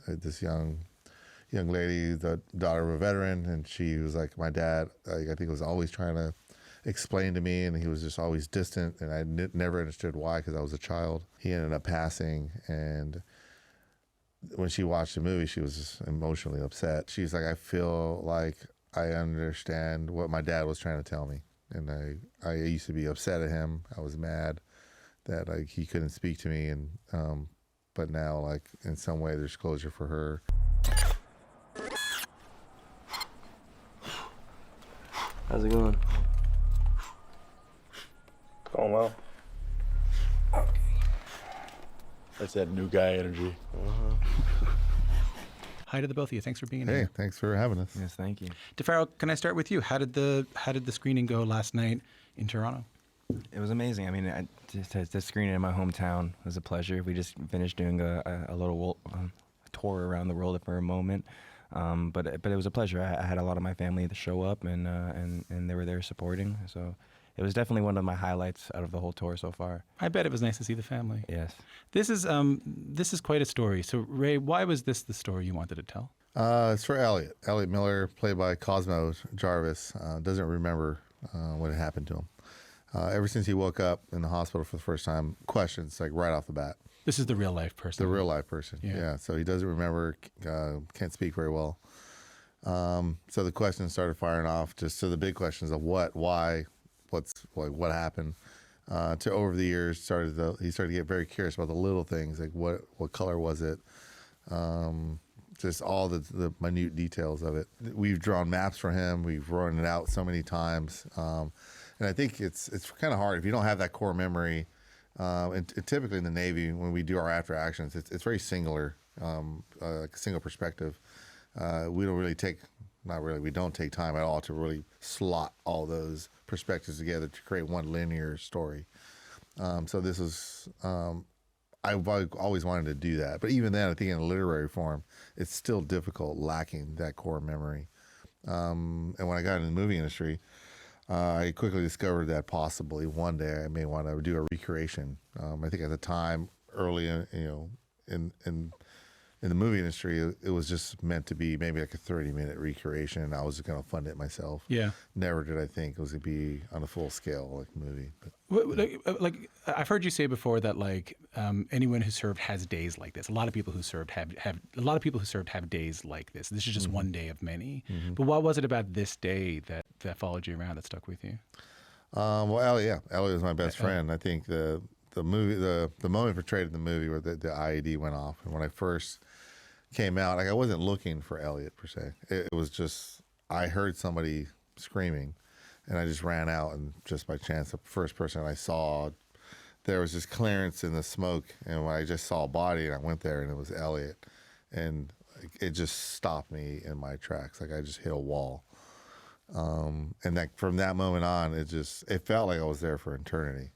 this young lady, the daughter of a veteran, and she was like, my dad, like, I think was always trying to explain to me, and he was just always distant, and I never understood why, because I was a child. He ended up passing, and when she watched the movie, she was just emotionally upset. She's like, I feel like I understand what my dad was trying to tell me. And I used to be upset at him. I was mad that like he couldn't speak to me, and but now, like, in some way there's closure for her. How's it going? Going well. That's that new guy energy. Hi to the both of you. Thanks for being Hey, here. thanks for having us. Yes, thank you. DeFaro, can I start with you? How did the screening go last night in Toronto? It was amazing. I mean, to screen it in my hometown was a pleasure. We just finished doing a little tour around the world for a moment, but it was a pleasure. I had a lot of my family to show up, and they were there supporting. So it was definitely one of my highlights out of the whole tour so far. I bet it was nice to see the family. Yes. This is quite a story. So Ray, why was this the story you wanted to tell? It's for Elliott. Elliott Miller, played by Cosmo Jarvis, doesn't remember what had happened to him. Ever since he woke up in the hospital for the first time, questions, like, right off the bat. This is the real life person. The real life person, yeah. So he doesn't remember, can't speak very well. So the questions started firing off, just to the big questions of what, why, what happened. To over the years, he started to get very curious about the little things, like what color was it, just all the minute details of it. We've drawn maps for him. We've run it out so many times, and I think it's kind of hard if you don't have that core memory. And typically in the Navy, when we do our after actions, it's very singular, like a single perspective. We don't take time at all to really slot all those perspectives together to create one linear story. So this is, I've always wanted to do that. But even then, I think in a literary form, it's still difficult, lacking that core memory. And when I got into the movie industry, I quickly discovered that possibly one day I may want to do a recreation. I think at the time, early in the movie industry, it was just meant to be maybe like a 30-minute recreation, and I was just going to fund it myself. Yeah. Never did I think it was going to be on a full scale like movie. But. Like I've heard you say before that like anyone who served has days like this. A lot of people who served have days like this. This is just one day of many. Mm-hmm. But what was it about this day that followed you around, that stuck with you? Well, Elliot was my best friend. I think the movie, the moment portrayed in the movie where the IED went off, and when I first came out, like, I wasn't looking for Elliot per se. It was just, I heard somebody screaming, and I just ran out, and just by chance, the first person I saw, there was this clearance in the smoke, and when I just saw a body, and I went there, and it was Elliot, and it just stopped me in my tracks. Like, I just hit a wall. And that from that moment on, it felt like I was there for eternity,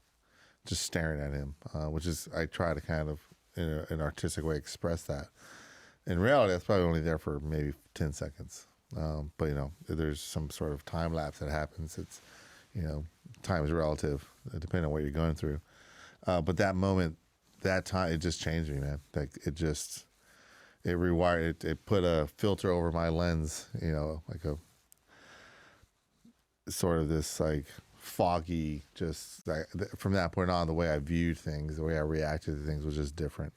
just staring at him, which is, I try to kind of, in an artistic way, express that. In reality, that's probably only there for maybe 10 seconds. But, there's some sort of time lapse that happens. It's, time is relative, depending on what you're going through. But that moment, that time, it just changed me, man. Like, it rewired, it put a filter over my lens, like a sort of this, like, foggy, just like, from that point on, the way I viewed things, the way I reacted to things was just different.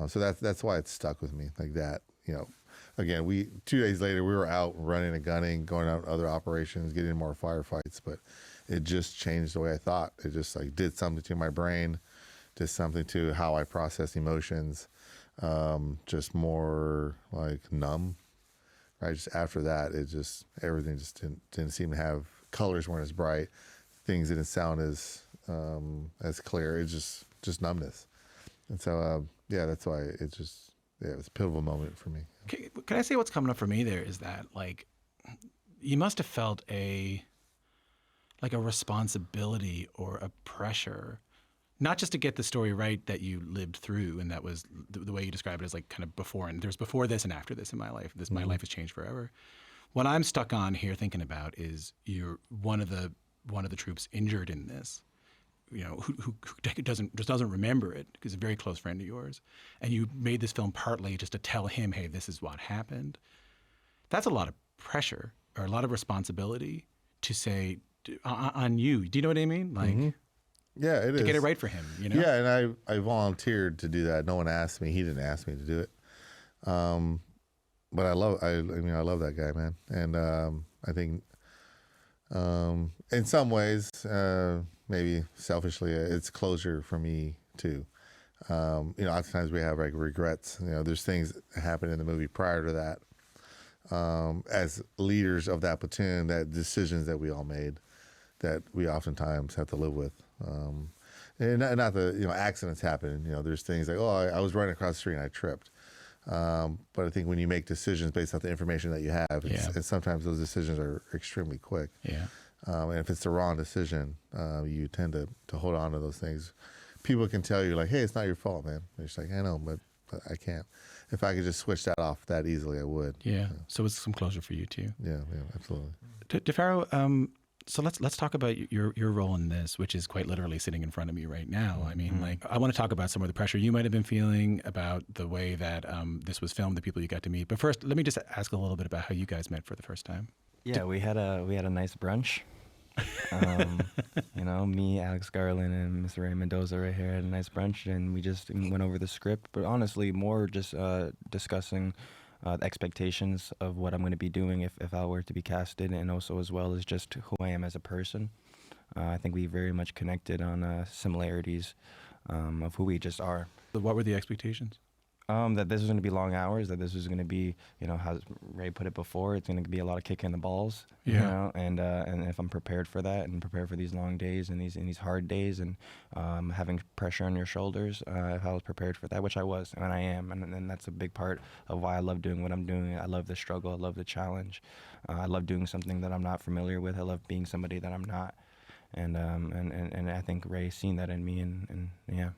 So that's why it stuck with me like that. Again, 2 days later, we were out running and gunning, going out other operations, getting more firefights, but it just changed the way I thought. It just, like, did something to my brain, did something to how I process emotions, just more like numb. Right, just after that, everything just didn't seem to have, colors weren't as bright, things didn't sound as clear. It's just numbness, and so that's why it was a pivotal moment for me. Can I say what's coming up for me there is that, like, you must have felt a responsibility or a pressure, not just to get the story right that you lived through, and that was the way you describe it as, like, kind of before, and there's before this and after this in my life. My life has changed forever. What I'm stuck on here thinking about is you're one of the troops injured in this, who doesn't remember it because a very close friend of yours, and you made this film partly just to tell him, hey, this is what happened. That's a lot of pressure or a lot of responsibility to say on you. Do you know what I mean? Like, Yeah, it is. to get it right for him. Yeah, and I volunteered to do that. No one asked me. He didn't ask me to do it. But I love that guy, man. And I think in some ways, maybe selfishly, it's closure for me too. Oftentimes we have like regrets. There's things that happened in the movie prior to that. As leaders of that platoon, that decisions that we all made that we oftentimes have to live with. And not the, accidents happen. There's things like, I was running across the street and I tripped. But I think when you make decisions based off the information that you have, and sometimes those decisions are extremely quick. Yeah. And if it's the wrong decision, you tend to hold on to those things. People can tell you like, hey, it's not your fault, man. You're just like, I know, but I can't. If I could just switch that off that easily, I would. Yeah. So it's some closure for you too. Yeah, absolutely. DeFaro, so let's talk about your role in this, which is quite literally sitting in front of me right now. I mean, like, I want to talk about some of the pressure you might have been feeling about the way that this was filmed, the people you got to meet. But first, let me just ask a little bit about how you guys met for the first time. Yeah, we had a nice brunch. Me, Alex Garland, and Mr. Ray Mendoza right here had a nice brunch, and we just went over the script. But honestly, more just discussing the expectations of what I'm going to be doing if I were to be casted, and also as well as just who I am as a person. I think we very much connected on similarities of who we just are. What were the expectations? That this was going to be long hours, that this was going to be, how Ray put it before, it's going to be a lot of kicking the balls, and if I'm prepared for that and prepared for these long days and these hard days and having pressure on your shoulders, if I was prepared for that, which I was, and I am, and that's a big part of why I love doing what I'm doing. I love the struggle, I love the challenge, I love doing something that I'm not familiar with, I love being somebody that I'm not, and I think Ray's seen that in me, and yeah.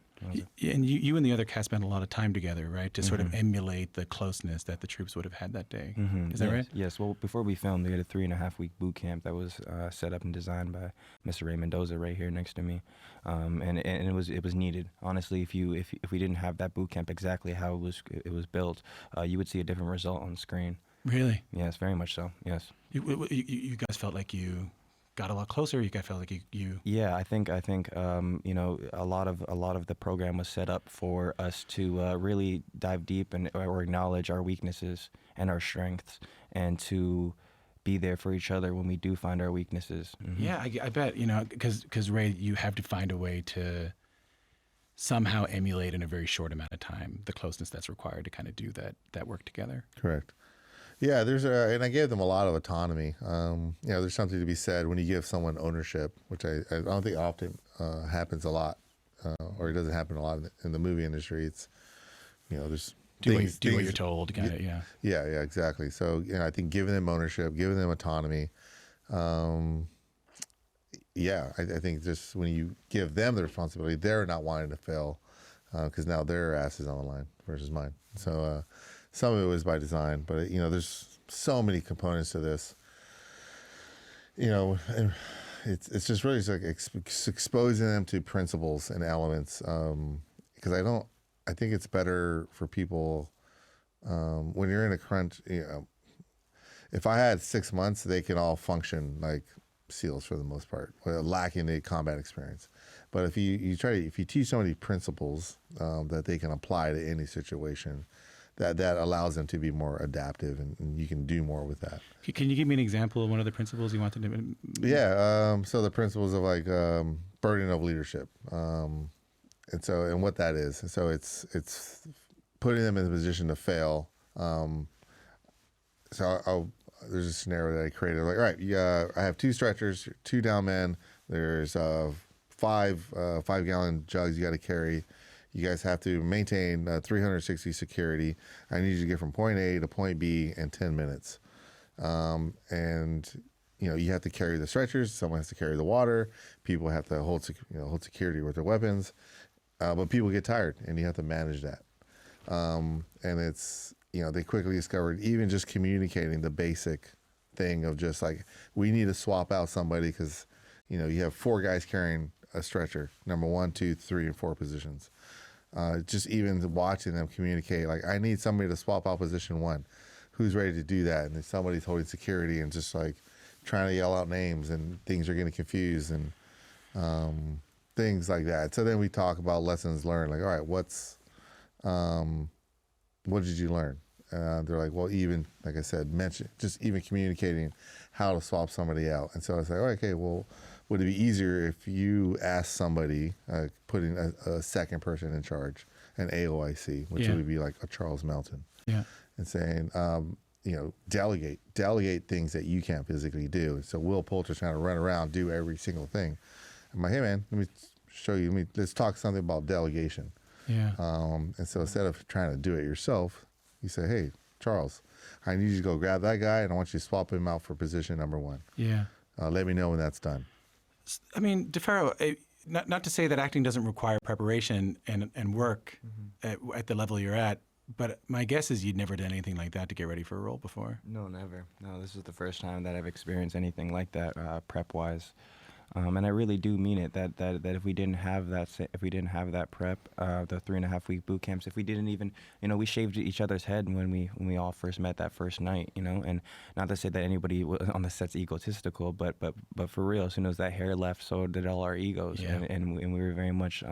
And you and the other cast spent a lot of time together, right, to sort of emulate the closeness that the troops would have had that day. Is that right? Yes. Well, before we filmed, we had a 3.5-week boot camp that was set up and designed by Mr. Ray Mendoza right here next to me, and it was needed. Honestly, if we didn't have that boot camp exactly how it was built, you would see a different result on screen. Really? Yes, very much so. Yes. You guys felt like you got a lot closer. You guys felt like you. Yeah, I think a lot of the program was set up for us to really dive deep or acknowledge our weaknesses and our strengths, and to be there for each other when we do find our weaknesses. Yeah, I bet, because Ray, you have to find a way to somehow emulate in a very short amount of time the closeness that's required to kind of do that work together. Correct. Yeah, and I gave them a lot of autonomy. There's something to be said when you give someone ownership, which I don't think often happens a lot, or it doesn't happen a lot in the movie industry. It's, there's do what you're told, kind of, yeah. Yeah, exactly. So, I think giving them ownership, giving them autonomy, I think just when you give them the responsibility, they're not wanting to fail, because now their ass is on the line versus mine. So, some of it was by design, but there's so many components to this. And it's just really just like exposing them to principles and elements. Because I think it's better for people when you're in a crunch. If I had 6 months, they can all function like SEALs for the most part, lacking the combat experience. But if you teach somebody principles that they can apply to any situation, that allows them to be more adaptive, and you can do more with that. Can you give me an example of one of the principles you wanted to? Yeah. So the principles of like burden of leadership, and what that is. So it's putting them in a position to fail. There's a scenario that I created. Like, all right, I have 2 stretchers, 2 down men. There's 5-gallon jugs you got to carry. You guys have to maintain 360 security. I need you to get from point A to point B in 10 minutes. And you have to carry the stretchers. Someone has to carry the water. People have to hold security with their weapons. But people get tired, and you have to manage that. And it's, they quickly discovered even just communicating the basic thing of just like, we need to swap out somebody because, you have 4 guys carrying a stretcher, number 1, 2, 3, and 4 positions. Just even watching them communicate, like I need somebody to swap out position 1. Who's ready to do that? And then somebody's holding security and just like trying to yell out names, and things are getting confused and things like that. So then we talk about lessons learned. Like, all right, what did you learn? They're like, well, even like I said, just even communicating how to swap somebody out. And so I was like, okay, well, would it be easier if you asked somebody, putting a second person in charge, an AOIC, which would be like a Charles Melton, and saying, delegate things that you can't physically do. So Will Poulter's trying to run around, do every single thing. I'm like, hey man, let me show you. Let's talk something about delegation. Yeah. And so instead of trying to do it yourself, you say, hey, Charles, I need you to go grab that guy, and I want you to swap him out for position number 1. Yeah. Let me know when that's done. I mean, DeFaro, not to say that acting doesn't require preparation and work at the level you're at, but my guess is you'd never done anything like that to get ready for a role before. No, never. No, this is the first time that I've experienced anything like that, prep-wise. And I really do mean it. That if we didn't have that prep, the 3.5 week boot camps, if we didn't even, we shaved each other's head when we all first met that first night, and not to say that anybody on the set's egotistical, but for real, as soon as that hair left, so did all our egos, and we were very much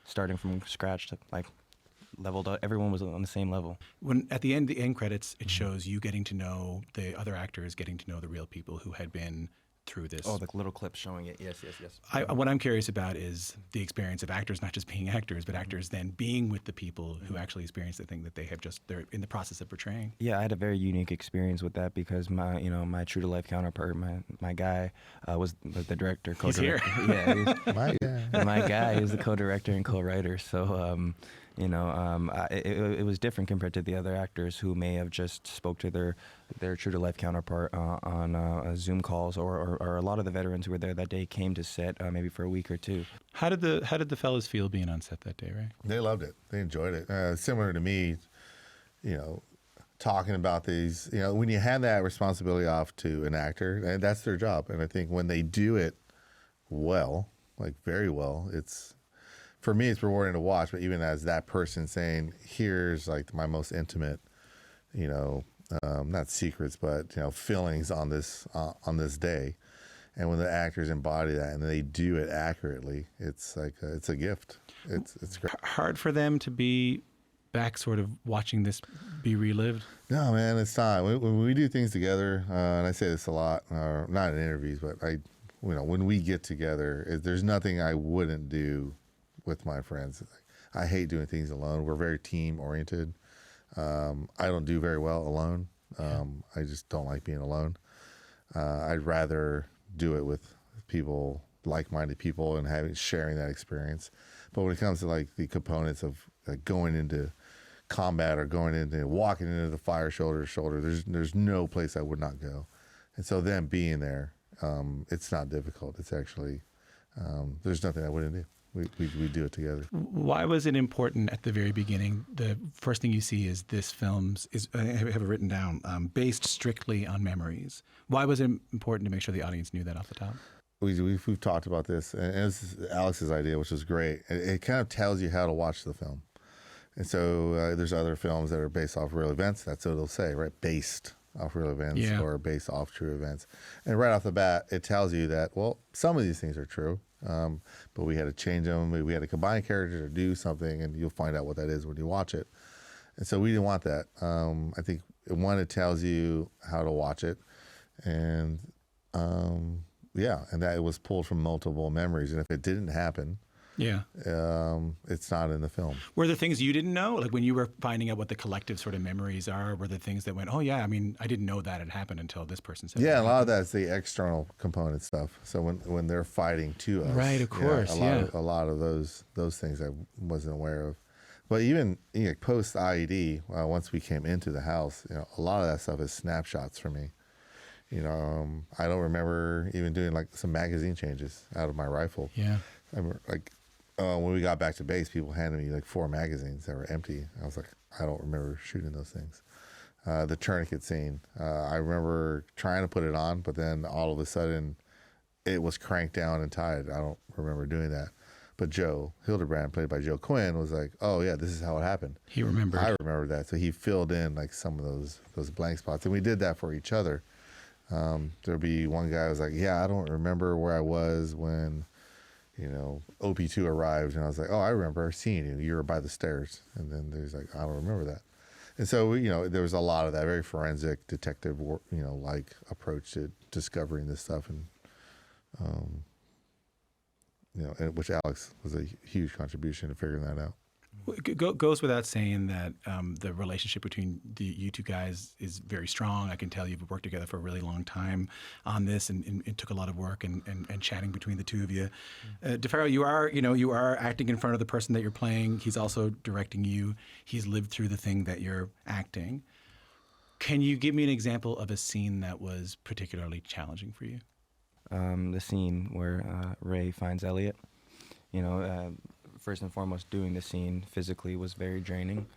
starting from scratch to like leveled up. Everyone was on the same level. When at the end credits, it shows you getting to know the other actors, getting to know the real people who had been through this. Oh, the little clip showing it. Yes. What I'm curious about is the experience of actors, not just being actors, but actors then being with the people who actually experience the thing that they're in the process of portraying. Yeah, I had a very unique experience with that because my true to life counterpart, my guy, was the director, co-director. He's here. Yeah, my guy is the co-director and co-writer. So it was different compared to the other actors who may have just spoke to their true to life counterpart on Zoom calls, or a lot of the veterans who were there that day came to set maybe for a week or two. How did the fellas feel being on set that day, right? They loved it. They enjoyed it. Similar to me, talking about these, when you hand that responsibility off to an actor, and that's their job. And I think when they do it well, like very well, for me, it's rewarding to watch. But even as that person saying, here's like my most intimate, not secrets, but feelings on this day, and when the actors embody that and they do it accurately, it's like it's a gift. It's great. Hard for them to be back, sort of watching this be relived. No, man, it's not. When we do things together, and I say this a lot, not in interviews, but when we get together, there's nothing I wouldn't do with my friends. I hate doing things alone. We're very team oriented. I don't do very well alone. I just don't like being alone. I'd rather do it with people, like-minded people, and sharing that experience. But when it comes to like the components of going into combat or walking into the fire shoulder to shoulder, there's no place I would not go. And so them being there, it's not difficult. It's actually there's nothing I wouldn't do. We do it together. Why was it important at the very beginning? The first thing you see is this film is, I have it written down, based strictly on memories. Why was it important to make sure the audience knew that off the top? We've talked about this, and this is Alex's idea, which was great. It kind of tells you how to watch the film. And so there's other films that are based off real events. That's what it'll say, right? Based off real events or based off true events. And right off the bat, it tells you that, well, some of these things are true. But we had to change them. We had to combine characters or do something, and you'll find out what that is when you watch it. And so we didn't want that. I think it tells you how to watch it, and and that it was pulled from multiple memories. And if it didn't happen, it's not in the film. Were there things you didn't know? Like when you were finding out what the collective sort of memories are, were there things that went, oh yeah, I mean, I didn't know that had happened until this person said a lot of that's the external component stuff. So when they're fighting to us. Right, of course, a lot of those things I wasn't aware of. But even post IED, once we came into the house, a lot of that stuff is snapshots for me. I don't remember even doing like some magazine changes out of my rifle. Yeah. I remember when we got back to base, people handed me like 4 magazines that were empty. I was like, I don't remember shooting those things. The tourniquet scene, I remember trying to put it on, but then all of a sudden it was cranked down and tied. I don't remember doing that. But Joe Hildebrand, played by Joe Quinn, was like, "Oh yeah, this is how it happened." He remembered. I remember that, so he filled in like some of those blank spots, and we did that for each other. There'd be one guy who was like, "Yeah, I don't remember where I was when, OP2 arrived," and I was like, "Oh, I remember seeing you. You were by the stairs." And then there's like, "I don't remember that." And so there was a lot of that very forensic detective, like approach to discovering this stuff, and and which Alex was a huge contribution to figuring that out. Goes without saying that the relationship between you two guys is very strong. I can tell you've worked together for a really long time on this, and it took a lot of work and chatting between the two of you. DeFaro, you are acting in front of the person that you're playing. He's also directing you. He's lived through the thing that you're acting. Can you give me an example of a scene that was particularly challenging for you? The scene where Ray finds Elliot. First and foremost, doing the scene physically was very draining.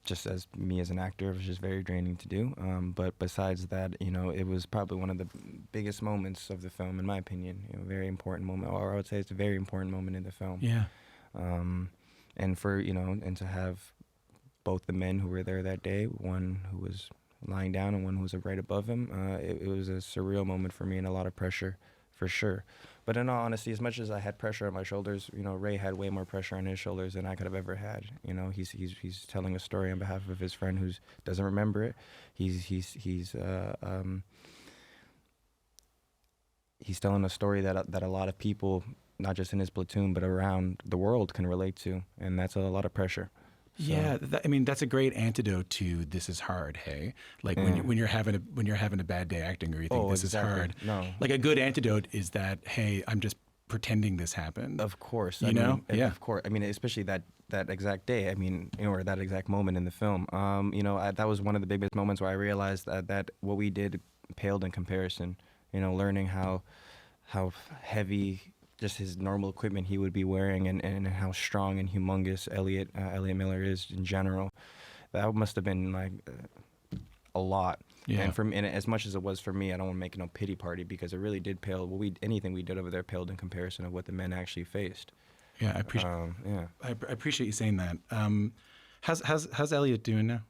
Just as me as an actor, it was just very draining to do. But besides that, it was probably one of the biggest moments of the film, in my opinion. Very important moment, or I would say it's a very important moment in the film. Yeah. And to have both the men who were there that day, one who was lying down and one who was right above him, it was a surreal moment for me and a lot of pressure, for sure. But in all honesty, as much as I had pressure on my shoulders, Ray had way more pressure on his shoulders than I could have ever had. He's telling a story on behalf of his friend who doesn't remember it. He's telling a story that a lot of people, not just in his platoon but around the world, can relate to, and that's a lot of pressure. So. Yeah, that's a great antidote to "this is hard." Hey, like when you're having a bad day acting, or you think this exactly. is hard. No, like a good antidote is that, hey, I'm just pretending this happened. Of course, Yeah. Of course. Especially that exact day. Or that exact moment in the film. That was one of the biggest moments where I realized that what we did paled in comparison. Learning how heavy just his normal equipment he would be wearing, and how strong and humongous Elliott Miller is in general. That must have been like a lot. Yeah. And as much as it was for me, I don't want to make no pity party, because it really did pale. Anything we did over there paled in comparison of what the men actually faced. Yeah, I appreciate. I appreciate you saying that. How's Elliot doing now?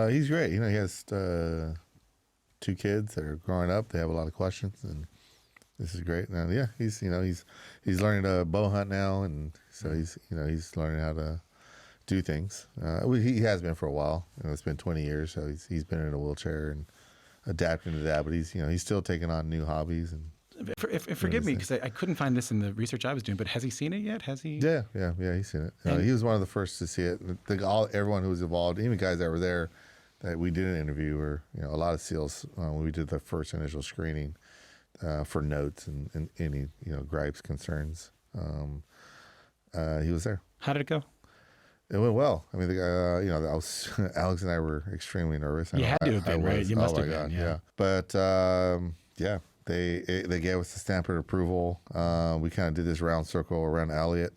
He's great. He has 2 kids that are growing up. They have a lot of questions, and this is great. And he's learning to bow hunt now, and so he's learning how to do things. He has been for a while. It's been 20 years, so he's been in a wheelchair and adapting to that. But he's still taking on new hobbies. And forgive me, because I couldn't find this in the research I was doing. But has he seen it yet? Has he? Yeah, he's seen it. He was one of the first to see it. Everyone who was involved, even guys that were there that we didn't interview, or a lot of SEALs when we did the first initial screening. For notes and any gripes, concerns. He was there. How did it go? It went well. I mean, Alex and I were extremely nervous. You had to have been, right? You must have been. Yeah. But they gave us the stamp of approval. We kind of did this round circle around Elliot,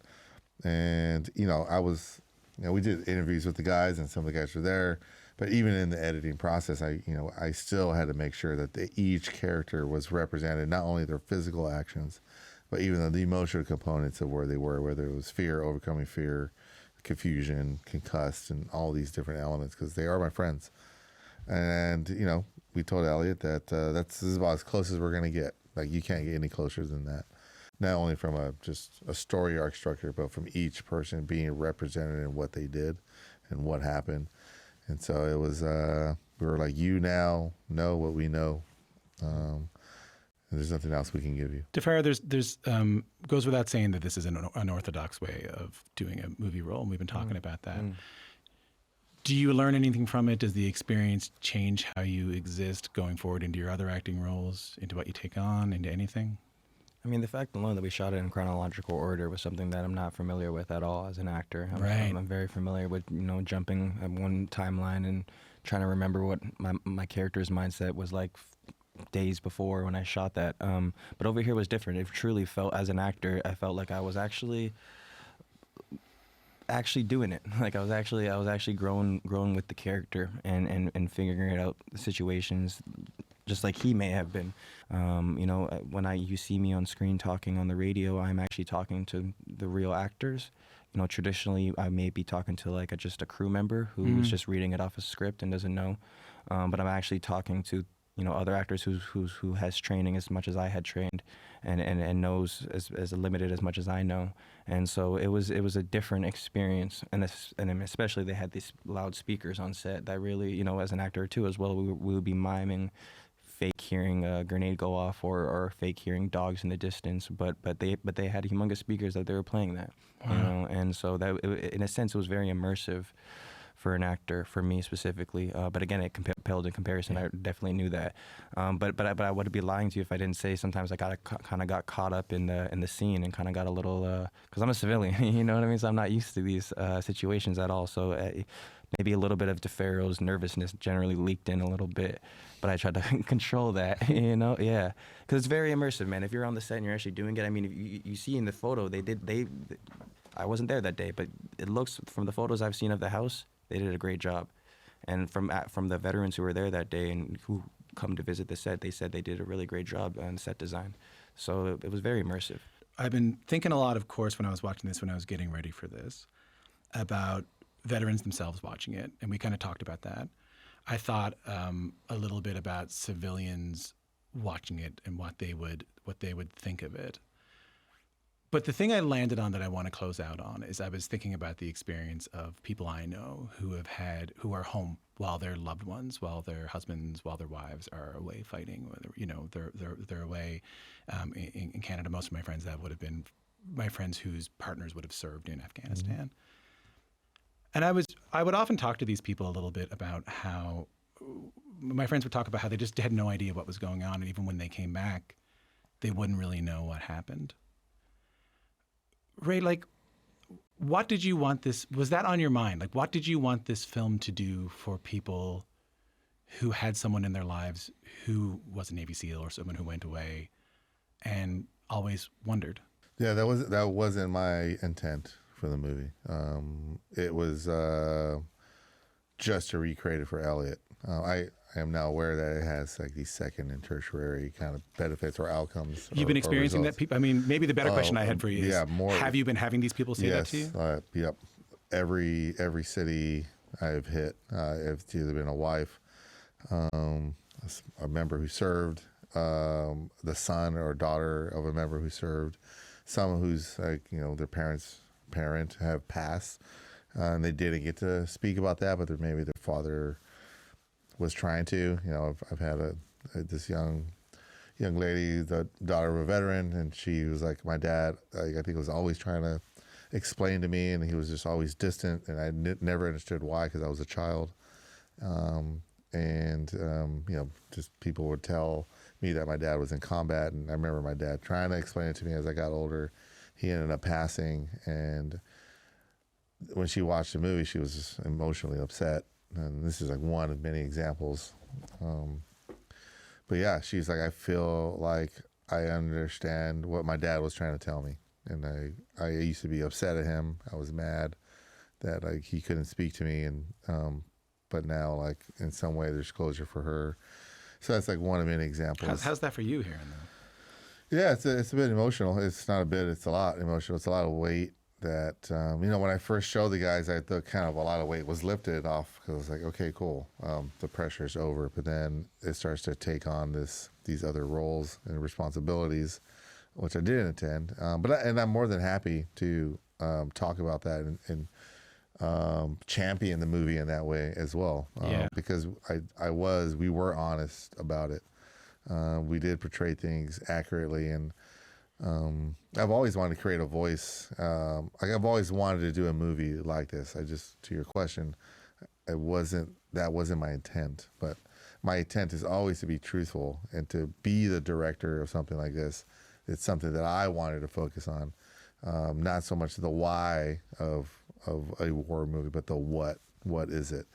and we did interviews with the guys, and some of the guys were there. But even in the editing process, I still had to make sure that each character was represented, not only their physical actions, but even the emotional components of where they were, whether it was fear, overcoming fear, confusion, concussed, and all these different elements, because they are my friends. And, we told Elliot that this is about as close as we're going to get. Like, you can't get any closer than that. Not only from just a story arc structure, but from each person being represented in what they did and what happened. And so it was, we were like, you now know what we know. And there's nothing else we can give you. DeFaro, there's goes without saying that this is an unorthodox way of doing a movie role, and we've been talking about that. Do you learn anything from it? Does the experience change how you exist going forward into your other acting roles, into what you take on, into anything? The fact alone that we shot it in chronological order was something that I'm not familiar with at all as an actor. I'm very familiar with, jumping at one timeline and trying to remember what my character's mindset was like days before when I shot that. But over here was different. It truly felt, as an actor, I felt like I was actually doing it. Like I was actually growing with the character and figuring out the situations, just like he may have been. When you see me on screen talking on the radio, I'm actually talking to the real actors. Traditionally, I may be talking to like just a crew member who is just reading it off a script and doesn't know, but I'm actually talking to other actors who has training as much as I had trained, and knows as limited as much as I know. And so it was a different experience, and especially they had these loudspeakers on set that really, as an actor too as well, we would be miming fake hearing a grenade go off or fake hearing dogs in the distance, but they had humongous speakers that they were playing that. Wow. And so that in a sense it was very immersive for an actor, for me specifically. But again, it paled in comparison. I definitely knew that. But I would be lying to you if I didn't say sometimes I kind of got caught up in the scene and kind of got a little, because I'm a civilian, you know what I mean? So I'm not used to these situations at all. So maybe a little bit of DeFaro's nervousness generally leaked in a little bit, but I tried to control that, yeah. Because it's very immersive, man. If you're on the set and you're actually doing it, I mean, if you see in the photo, I wasn't there that day, but it looks, from the photos I've seen of the house, they did a great job. And from the veterans who were there that day and who come to visit the set, they said they did a really great job on set design. So it was very immersive. I've been thinking a lot, of course, when I was watching this, when I was getting ready for this, about veterans themselves watching it, and we kind of talked about that. I thought a little bit about civilians watching it and what they would think of it. But the thing I landed on that I want to close out on is I was thinking about the experience of people I know who are home while their loved ones, while their husbands, while their wives are away fighting. They're away in Canada. Most of my friends, that would have been my friends whose partners would have served in Afghanistan. And I would often talk to these people a little bit about how my friends would talk about how they just had no idea what was going on, and even when they came back, they wouldn't really know what happened. Ray, like, what did you want this? Was that on your mind? Like, what did you want this film to do for people who had someone in their lives who was a Navy SEAL or someone who went away and always wondered? Yeah, that wasn't my intent for the movie. It was just to recreate it for Elliot. I am now aware that it has like these second and tertiary kind of benefits or outcomes. You've been experiencing that? I mean, maybe the better question I had for you is, more, have you been having these people say that to you? Yep. Every city I've hit, it's either been a wife, a member who served, the son or daughter of a member who served, someone who's like, their parent have passed, and they didn't get to speak about that, but maybe their father was trying to. I've had this young lady, the daughter of a veteran, and she was like, my dad, I think, was always trying to explain to me, and he was just always distant, and I never understood why, because I was a child. Just people would tell me that my dad was in combat, and I remember my dad trying to explain it to me as I got older. He ended up passing, and when she watched the movie, she was just emotionally upset. And this is like one of many examples. But yeah, she's like, I feel like I understand what my dad was trying to tell me. And I used to be upset at him. I was mad that he couldn't speak to me. And but now, in some way, there's closure for her. So that's like one of many examples. How's that for you hearing that? Yeah, it's a bit emotional. It's not a bit, it's a lot emotional. It's a lot of weight that, when I first showed the guys, I thought kind of a lot of weight was lifted off, because I was like, okay, cool. The pressure's over. But then it starts to take on these other roles and responsibilities, which I didn't intend. And I'm more than happy to talk about that and champion the movie in that way as well. Because we were honest about it. We did portray things accurately, and I've always wanted to create a voice. I've always wanted to do a movie like this. To your question, that wasn't my intent, but my intent is always to be truthful and to be the director of something like this. It's something that I wanted to focus on, not so much the why of a war movie, but the what. What is it?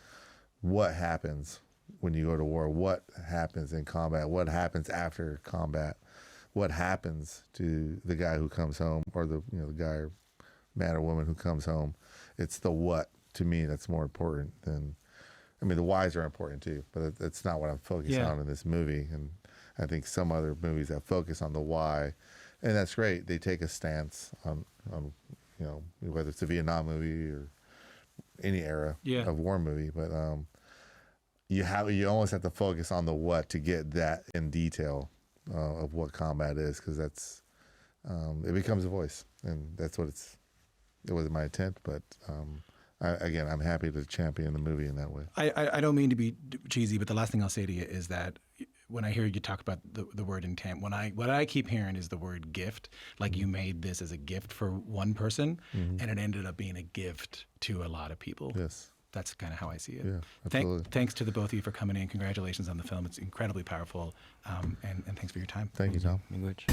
What happens when you go to war? What happens in combat? What happens after combat? What happens to the guy who comes home, or the guy or man or woman who comes home? It's the what, to me, that's more important than. I mean, the whys are important too, but that's not what I'm focused Yeah. on in this movie. And I think some other movies that focus on the why, and that's great. They take a stance on whether it's a Vietnam movie or any era Yeah. of war movie, but you almost have to focus on the what to get that in detail of what combat is, because that's it becomes a voice, and that's what it was my intent. But I'm happy to champion the movie in that way. I don't mean to be cheesy, but the last thing I'll say to you is that when I hear you talk about the word intent, what I keep hearing is the word gift. Like you made this as a gift for one person, and it ended up being a gift to a lot of people. Yes. That's kind of how I see it. Yeah, absolutely. Thanks to the both of you for coming in. Congratulations on the film. It's incredibly powerful. And thanks for your time. Thank you, Tom. Language.